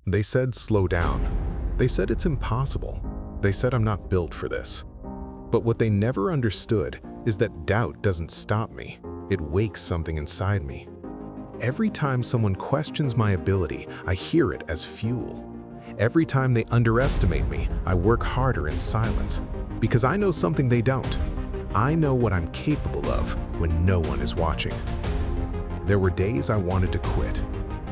They said slow down. They said it's impossible. They said I'm not built for this. But what they never understood is that doubt doesn't stop me. It wakes something inside me. Every time someone questions my ability, I hear it as fuel. Every time they underestimate me, I work harder in silence. Because I know something they don't. I know what I'm capable of when no one is watching. There were days I wanted to quit.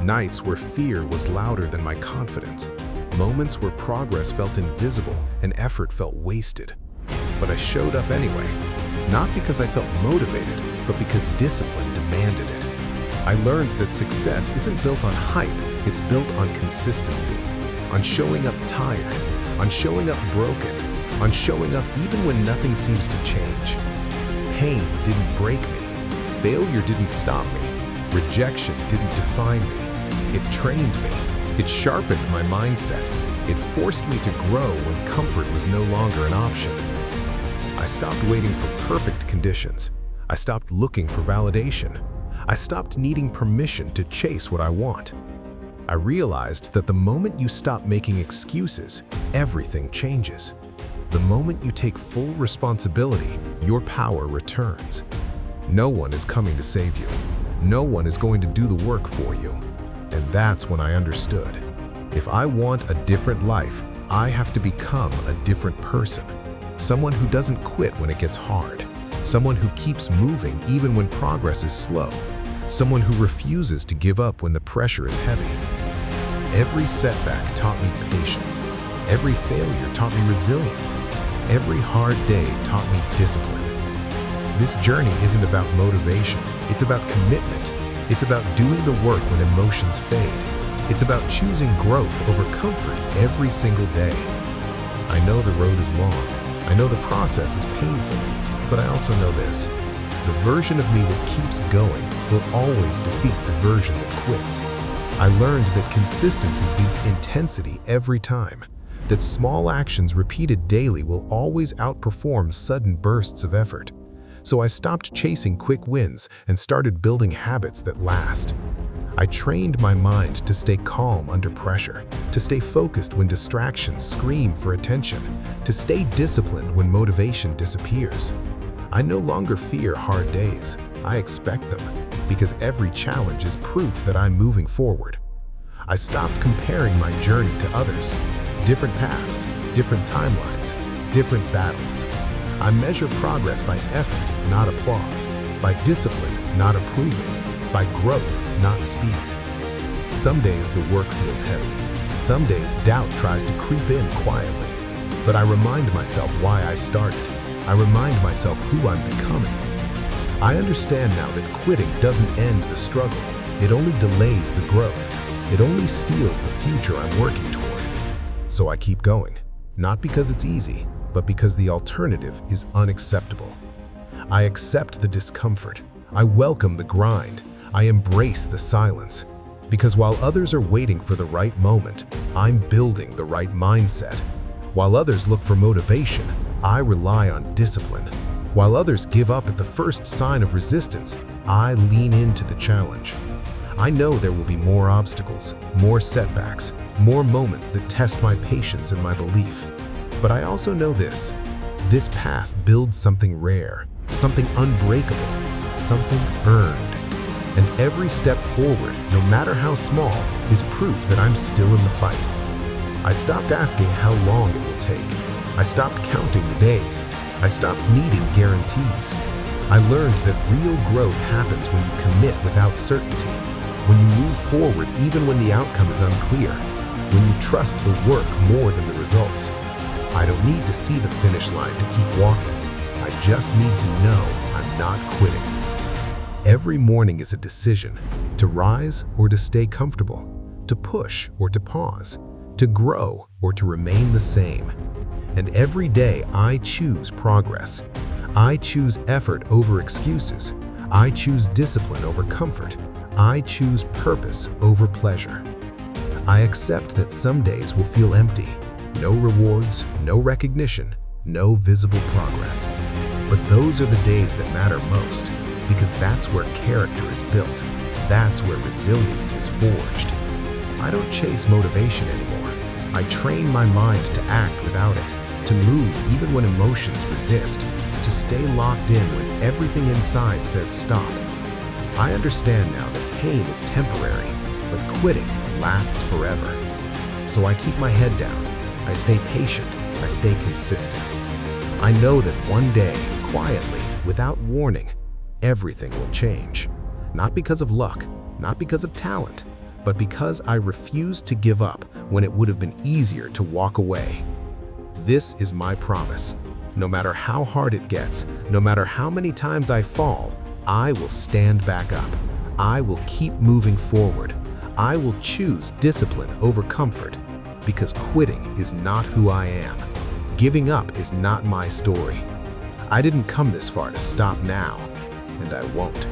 Nights where fear was louder than my confidence. Moments where progress felt invisible and effort felt wasted. But I showed up anyway. Not because I felt motivated, but because discipline demanded it. I learned that success isn't built on hype, it's built on consistency. On showing up tired, on showing up broken, on showing up even when nothing seems to change. Pain didn't break me. Failure didn't stop me. Rejection didn't define me. It trained me. It sharpened my mindset. It forced me to grow when comfort was no longer an option. I stopped waiting for perfect conditions. I stopped looking for validation. I stopped needing permission to chase what I want. I realized that the moment you stop making excuses, everything changes. The moment you take full responsibility, your power returns. No one is coming to save you. No one is going to do the work for you. And that's when I understood. If I want a different life, I have to become a different person. Someone who doesn't quit when it gets hard. Someone who keeps moving even when progress is slow. Someone who refuses to give up when the pressure is heavy. Every setback taught me patience. Every failure taught me resilience. Every hard day taught me discipline. This journey isn't about motivation. It's about commitment. It's about doing the work when emotions fade. It's about choosing growth over comfort every single day. I know the road is long. I know the process is painful. But I also know this. The version of me that keeps going will always defeat the version that quits. I learned that consistency beats intensity every time. That small actions repeated daily will always outperform sudden bursts of effort. So I stopped chasing quick wins and started building habits that last. I trained my mind to stay calm under pressure, to stay focused when distractions scream for attention, to stay disciplined when motivation disappears. I no longer fear hard days. I expect them, because every challenge is proof that I'm moving forward. I stopped comparing my journey to others. Different paths, different timelines, different battles. I measure progress by effort, not applause, by discipline, not approval, by growth, not speed. Some days the work feels heavy. Some days doubt tries to creep in quietly. But I remind myself why I started. I remind myself who I'm becoming. I understand now that quitting doesn't end the struggle. It only delays the growth. It only steals the future I'm working toward. So I keep going, not because it's easy, but because the alternative is unacceptable. I accept the discomfort. I welcome the grind. I embrace the silence. Because while others are waiting for the right moment, I'm building the right mindset. While others look for motivation, I rely on discipline. While others give up at the first sign of resistance, I lean into the challenge. I know there will be more obstacles, more setbacks, more moments that test my patience and my belief. But I also know this path builds something rare, something unbreakable, something earned. And every step forward, no matter how small, is proof that I'm still in the fight. I stopped asking how long it will take. I stopped counting the days. I stopped needing guarantees. I learned that real growth happens when you commit without certainty, when you move forward even when the outcome is unclear, when you trust the work more than the results. I don't need to see the finish line to keep walking. I just need to know I'm not quitting. Every morning is a decision, to rise or to stay comfortable, to push or to pause, to grow or to remain the same. And every day I choose progress. I choose effort over excuses. I choose discipline over comfort. I choose purpose over pleasure. I accept that some days will feel empty. No rewards, no recognition, no visible progress. But those are the days that matter most, because that's where character is built. That's where resilience is forged. I don't chase motivation anymore. I train my mind to act without it, to move even when emotions resist, to stay locked in when everything inside says stop. I understand now that pain is temporary, but quitting lasts forever. So I keep my head down, I stay patient, I stay consistent. I know that one day, quietly, without warning, everything will change. Not because of luck, not because of talent, but because I refused to give up when it would have been easier to walk away. This is my promise. No matter how hard it gets, no matter how many times I fall, I will stand back up. I will keep moving forward. I will choose discipline over comfort, because quitting is not who I am. Giving up is not my story. I didn't come this far to stop now, and I won't.